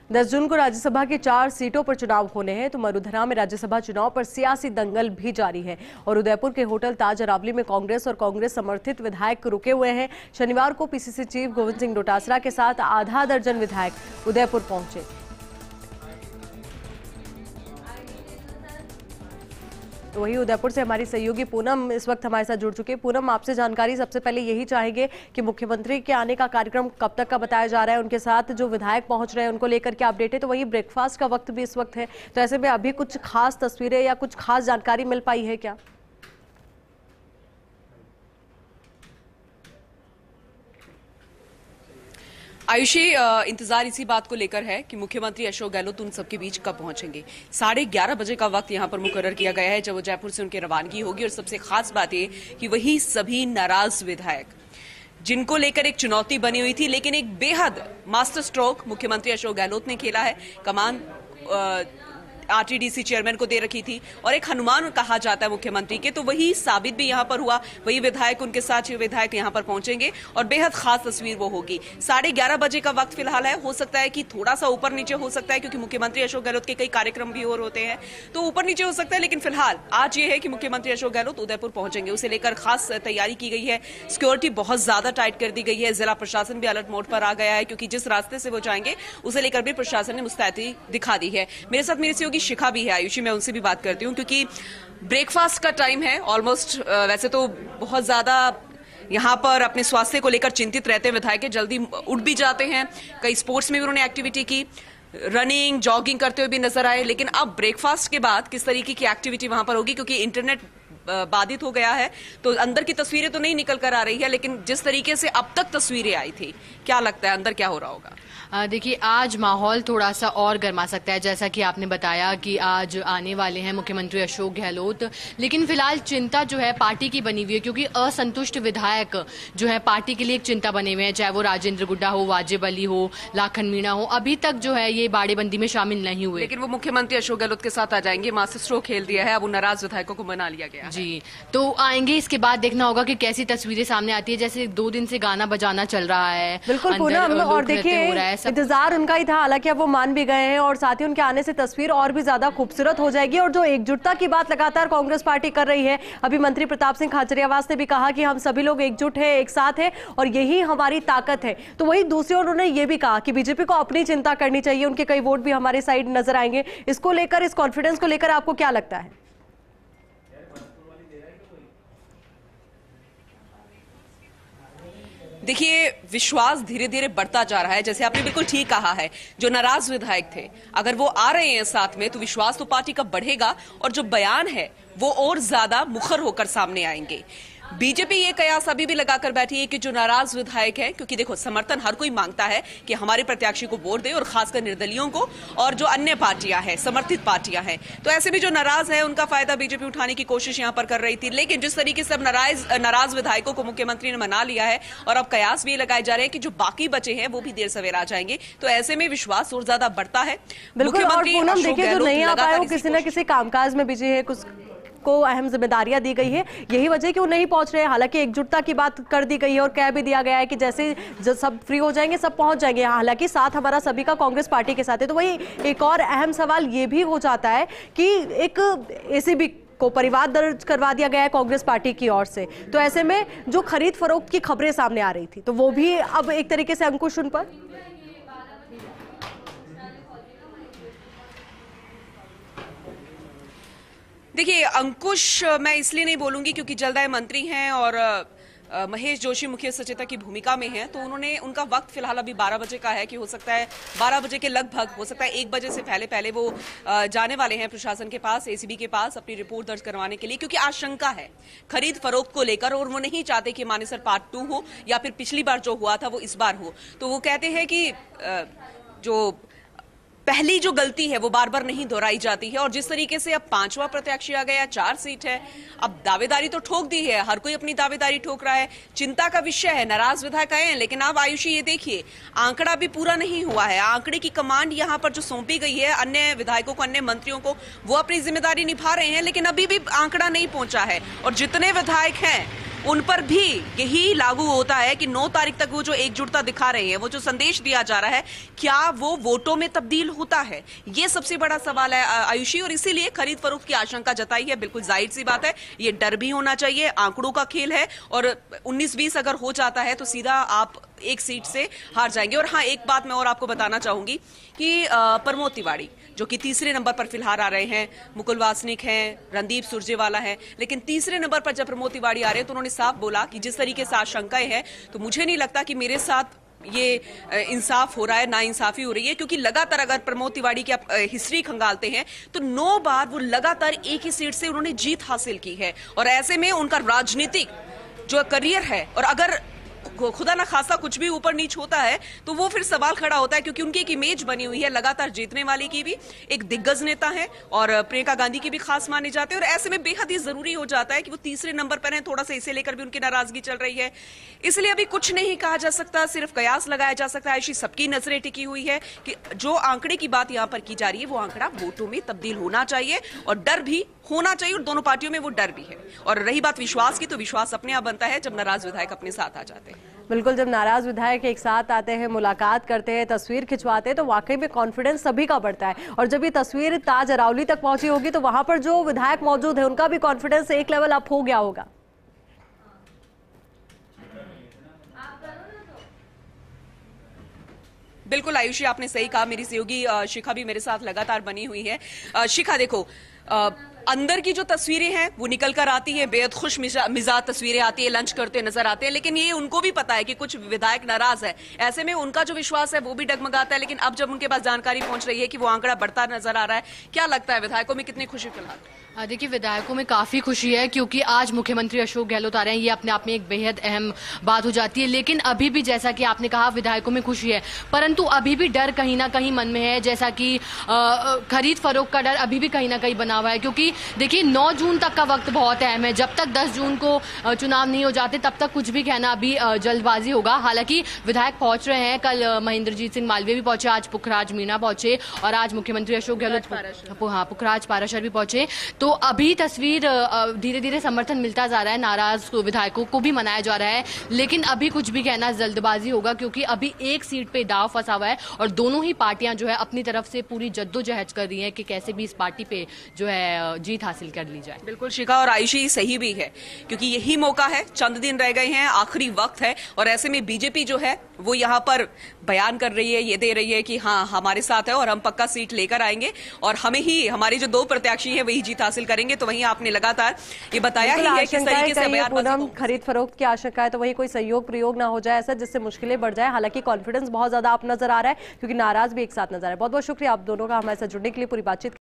10 जून को राज्यसभा की 4 सीटों पर चुनाव होने हैं, तो मरुधना में राज्यसभा चुनाव पर सियासी दंगल भी जारी है और उदयपुर के होटल ताज अरावली में कांग्रेस और कांग्रेस समर्थित विधायक रुके हुए हैं। शनिवार को पीसीसी चीफ गोविंद सिंह डोटासरा के साथ आधा दर्जन विधायक उदयपुर पहुंचे। तो वही उदयपुर से हमारी सहयोगी पूनम इस वक्त हमारे साथ जुड़ चुके हैं। पूनम, आपसे जानकारी सबसे पहले यही चाहेंगे कि मुख्यमंत्री के आने का कार्यक्रम कब तक का बताया जा रहा है, उनके साथ जो विधायक पहुंच रहे हैं उनको लेकर क्या अपडेट है। तो वही ब्रेकफास्ट का वक्त भी इस वक्त है, तो ऐसे में अभी कुछ खास तस्वीरें या कुछ खास जानकारी मिल पाई है क्या? आयुषी, इंतजार इसी बात को लेकर है कि मुख्यमंत्री अशोक गहलोत उन सबके बीच कब पहुंचेंगे। 11:30 बजे का वक्त यहां पर मुकर्रर किया गया है जब वो जयपुर से उनकी रवानगी होगी। और सबसे खास बात ये कि वही सभी नाराज विधायक जिनको लेकर एक चुनौती बनी हुई थी, लेकिन एक बेहद मास्टर स्ट्रोक मुख्यमंत्री अशोक गहलोत ने खेला है। कमान आरटीडीसी चेयरमैन को दे रखी थी और एक हनुमान कहा जाता है मुख्यमंत्री के, तो वही साबित भी यहां पर हुआ। वही विधायक, उनके साथ विधायक यहां पर पहुंचेंगे और बेहद खास तस्वीर वो होगी। 11:30 बजे का वक्त फिलहाल है। हो सकता है कि थोड़ा सा ऊपर नीचे हो सकता है, क्योंकि मुख्यमंत्री अशोक गहलोत के कई कार्यक्रम भी और होते हैं, तो ऊपर नीचे हो सकता है। लेकिन फिलहाल आज ये है कि मुख्यमंत्री अशोक गहलोत उदयपुर पहुंचेंगे। उसे लेकर खास तैयारी की गई है। सिक्योरिटी बहुत ज्यादा टाइट कर दी गई है। जिला प्रशासन भी अलर्ट मोड पर आ गया है, क्योंकि जिस रास्ते से वो जाएंगे उसे लेकर भी प्रशासन ने मुस्तैदी दिखा दी है। मेरे साथ मेरी सहयोगी शिखा भी है। आयुषी, मैं उनसे भी बात करती हूँ, क्योंकि ब्रेकफास्ट का टाइम है ऑलमोस्ट। वैसे तो बहुत ज्यादा यहाँ पर अपने स्वास्थ्य को लेकर चिंतित रहते हैं विधायक, जल्दी उठ भी जाते हैं। कई स्पोर्ट्स में भी उन्होंने एक्टिविटी की, रनिंग जॉगिंग करते हुए भी नजर आए। लेकिन अब ब्रेकफास्ट के बाद किस तरीके की एक्टिविटी वहां पर होगी, क्योंकि इंटरनेट बाधित हो गया है, तो अंदर की तस्वीरें तो नहीं निकल कर आ रही है, लेकिन जिस तरीके से अब तक तस्वीरें आई थी, क्या लगता है अंदर क्या हो रहा होगा? देखिए, आज माहौल थोड़ा सा और गर्मा सकता है, जैसा कि आपने बताया कि आज आने वाले हैं मुख्यमंत्री अशोक गहलोत। लेकिन फिलहाल चिंता जो है पार्टी की बनी हुई है, क्योंकि असंतुष्ट विधायक जो है पार्टी के लिए एक चिंता बने हुए हैं, चाहे वो राजेंद्र गुड्डा हो, वाजिब अली हो, लाखन मीणा हो, अभी तक जो है ये बाड़ेबंदी में शामिल नहीं हुए। लेकिन वो मुख्यमंत्री अशोक गहलोत के साथ आ जाएंगे। मास्टर स्ट्रोक खेल दिया है, अब नाराज विधायकों को मना लिया गया है। जी, तो आएंगे। इसके बाद देखना होगा कि कैसी तस्वीरें सामने आती है। जैसे 2 दिन से गाना बजाना चल रहा है, बिल्कुल पूनम, और देखिए इंतजार उनका ही था, हालांकि अब वो मान भी गए हैं और साथ ही उनके आने से तस्वीर और भी ज्यादा खूबसूरत हो जाएगी। और जो एकजुटता की बात लगातार कांग्रेस पार्टी कर रही है, अभी मंत्री प्रताप सिंह खाचरियावास ने भी कहा कि हम सभी लोग एकजुट हैं, एक साथ हैं और यही हमारी ताकत है। तो वही दूसरी ओर उन्होंने ये भी कहा कि बीजेपी को अपनी चिंता करनी चाहिए, उनके कई वोट भी हमारे साइड नजर आएंगे। इसको लेकर, इस कॉन्फिडेंस को लेकर आपको क्या लगता है? देखिए, विश्वास धीरे धीरे बढ़ता जा रहा है। जैसे आपने बिल्कुल ठीक कहा है, जो नाराज विधायक थे अगर वो आ रहे हैं साथ में, तो विश्वास तो पार्टी का बढ़ेगा और जो बयान है वो और ज्यादा मुखर होकर सामने आएंगे। बीजेपी ये कयास अभी भी लगाकर बैठी है कि जो नाराज विधायक है, क्योंकि देखो समर्थन हर कोई मांगता है कि हमारे प्रत्याशी को वोट दे, और खासकर निर्दलियों को और जो अन्य पार्टियां हैं, समर्थित पार्टियां हैं, तो ऐसे भी जो नाराज है उनका फायदा बीजेपी उठाने की कोशिश यहां पर कर रही थी। लेकिन जिस तरीके से अब नाराज विधायकों को मुख्यमंत्री ने मना लिया है और अब कयास भी लगाए जा रहे हैं कि जो बाकी बचे हैं वो भी देर सवेर आ जाएंगे, तो ऐसे में विश्वास और ज्यादा बढ़ता है। मुख्यमंत्री जो नहीं आ पाए वो किसी न किसी कामकाज में बिजी है, कुछ को अहम जिम्मेदारियां दी गई है, यही वजह कि वो नहीं पहुंच रहे हैं। हालांकि एकजुटता की बात कर दी गई है और कह भी दिया गया है कि जैसे जब सब फ्री हो जाएंगे सब पहुंच जाएंगे। हालांकि साथ हमारा सभी का कांग्रेस पार्टी के साथ है। तो वही एक और अहम सवाल ये भी हो जाता है कि एक एसीबी को परिवार दर्ज करवा दिया गया है कांग्रेस पार्टी की ओर से, तो ऐसे में जो खरीद फरोख्त की खबरें सामने आ रही थी, तो वो भी अब एक तरीके से अंकुश उन पर। देखिए, अंकुश मैं इसलिए नहीं बोलूंगी क्योंकि जलदाय मंत्री हैं और महेश जोशी मुख्य सचेतक की भूमिका में हैं, तो उनका वक्त फिलहाल अभी 12 बजे का है कि हो सकता है 12 बजे के लगभग, हो सकता है 1 बजे से पहले वो जाने वाले हैं प्रशासन के पास, एसीबी के पास अपनी रिपोर्ट दर्ज करवाने के लिए, क्योंकि आशंका है खरीद फरोख्त को लेकर और वो नहीं चाहते कि मानेसर पार्ट 2 हो या फिर पिछली बार जो हुआ था वो इस बार हो। तो वो कहते हैं कि जो पहली जो गलती है वो बार बार नहीं दोहराई जाती है। और जिस तरीके से अब 5वां प्रत्याशी आ गया, 4 सीट है, अब दावेदारी तो ठोक दी है, हर कोई अपनी दावेदारी ठोक रहा है। चिंता का विषय है, नाराज विधायक आए हैं, लेकिन अब आयुषी ये देखिए आंकड़ा भी पूरा नहीं हुआ है। आंकड़े की कमांड यहाँ पर जो सौंपी गई है अन्य विधायकों को, अन्य मंत्रियों को, वो अपनी जिम्मेदारी निभा रहे हैं, लेकिन अभी भी आंकड़ा नहीं पहुंचा है। और जितने विधायक हैं उन पर भी यही लागू होता है कि 9 तारीख तक वो जो एकजुटता दिखा रहे हैं, वो जो संदेश दिया जा रहा है, क्या वो वोटों में तब्दील होता है? ये सबसे बड़ा सवाल है आयुषी, और इसीलिए खरीद फरोख्त की आशंका जताई है। बिल्कुल जाहिर सी बात है, ये डर भी होना चाहिए, आंकड़ों का खेल है, और 19-20 अगर हो जाता है तो सीधा आप एक सीट से हार जाएंगे। और हाँ, एक बात मैं और आपको बताना चाहूंगी कि प्रमोद तिवारी जो कि तीसरे नंबर पर फिलहाल आ रहे हैं, मुकुल वासनिक हैं, रणदीप सुरजेवाला है, लेकिन तीसरे नंबर पर जब प्रमोद तिवारी आ रहे हैं तो उन्होंने साफ बोला कि जिस तरीके से आशंकाएं हैं, तो मुझे नहीं लगता कि मेरे साथ ये इंसाफ हो रहा है, ना इंसाफी हो रही है, क्योंकि लगातार अगर प्रमोद तिवारी की आप हिस्ट्री खंगालते हैं तो 9 बार वो लगातार एक ही सीट से उन्होंने जीत हासिल की है। और ऐसे में उनका राजनीतिक जो करियर है, और अगर खुदा ना खासा कुछ भी ऊपर नीच होता है तो वो फिर सवाल खड़ा होता है, क्योंकि उनकी एक इमेज बनी हुई है लगातार जीतने वाली की भी, एक दिग्गज नेता है और प्रियंका गांधी की भी खास माने जाते हैं। और ऐसे में बेहद ही जरूरी हो जाता है कि वो तीसरे नंबर पर हैं। थोड़ा सा इसे लेकर भी उनकी नाराजगी चल रही है, इसलिए अभी कुछ नहीं कहा जा सकता, सिर्फ कयास लगाया जा सकता है। ऐसी सबकी नजरें टिकी हुई है कि जो आंकड़े की बात यहां पर की जा रही है वो आंकड़ा वोटों में तब्दील होना चाहिए, और डर भी होना चाहिए, और दोनों पार्टियों में वो डर भी है। और रही बात विश्वास की, तो विश्वास अपने आप बनता है जब नाराज विधायक अपने साथ आ जाते हैं। बिल्कुल, जब नाराज विधायक एक साथ आते हैं, मुलाकात करते हैं, तस्वीर खिंचवाते हैं, तो वाकई में कॉन्फिडेंस सभी का बढ़ता है। और जब ये तस्वीर ताज अरावली तक पहुंची होगी तो वहां पर जो विधायक मौजूद है उनका भी कॉन्फिडेंस एक लेवल अप हो गया होगा। बिल्कुल आयुषी, आपने सही कहा। मेरी सहयोगी शिखा भी मेरे साथ लगातार बनी हुई है। शिखा, देखो, अंदर की जो तस्वीरें हैं वो निकल कर आती हैं, बेहद खुश मिजाज तस्वीरें आती है, लंच करते नजर आते हैं, लेकिन ये उनको भी पता है कि कुछ विधायक नाराज है। ऐसे में उनका जो विश्वास है वो भी डगमगाता है। लेकिन अब जब उनके पास जानकारी पहुंच रही है कि वो आंकड़ा बढ़ता नजर आ रहा है, क्या लगता है विधायकों में कितनी खुशी फिलहाल? देखिए, विधायकों में काफी खुशी है, क्योंकि आज मुख्यमंत्री अशोक गहलोत आ रहे हैं, ये अपने आप में एक बेहद अहम बात हो जाती है। लेकिन अभी भी, जैसा कि आपने कहा, विधायकों में खुशी है, परंतु अभी भी डर कहीं ना कहीं मन में है। जैसा कि खरीद फरोख्त का डर अभी भी कहीं ना कहीं बना हुआ है, क्योंकि देखिए 9 जून तक का वक्त बहुत अहम है। जब तक 10 जून को चुनाव नहीं हो जाते तब तक कुछ भी कहना अभी जल्दबाजी होगा। हालांकि विधायक पहुंच रहे हैं, कल महेंद्रजीत सिंह मालवीय भी पहुंचे, आज पुखराज मीणा पहुंचे, और आज मुख्यमंत्री अशोक गहलोत, पुखराज पाराशर भी पहुंचे। तो अभी तस्वीर धीरे धीरे समर्थन मिलता जा रहा है, नाराज विधायकों को भी मनाया जा रहा है, लेकिन अभी कुछ भी कहना जल्दबाजी होगा, क्योंकि अभी एक सीट पे दांव फंसा हुआ है और दोनों ही पार्टियां जो है अपनी तरफ से पूरी जद्दोजहद कर रही हैं कि कैसे भी इस पार्टी पे जो है जीत हासिल कर ली जाए। बिल्कुल शिखा और आयुषी, सही भी है, क्योंकि यही मौका है, चंद दिन रह गए हैं, आखिरी वक्त है, और ऐसे में बीजेपी जो है वो यहाँ पर बयान कर रही है, ये दे रही है कि हाँ हमारे साथ है और हम पक्का सीट लेकर आएंगे, और हमें ही, हमारे जो 2 प्रत्याशी हैं वही जीत हासिल करेंगे। तो वहीं आपने लगातार ये बताया ही है किस तरीके से बयान, खरीद फरोख्त की आशंका है तो वही कोई सहयोग प्रयोग ना हो जाए ऐसा, जिससे मुश्किलें बढ़ जाए। हालांकि कॉन्फिडेंस बहुत ज्यादा आप नजर आ रहा है, क्योंकि नाराज भी एक साथ नजर आ रहा है। बहुत बहुत शुक्रिया आप दोनों का हमारे साथ जुड़ने के लिए, पूरी बातचीत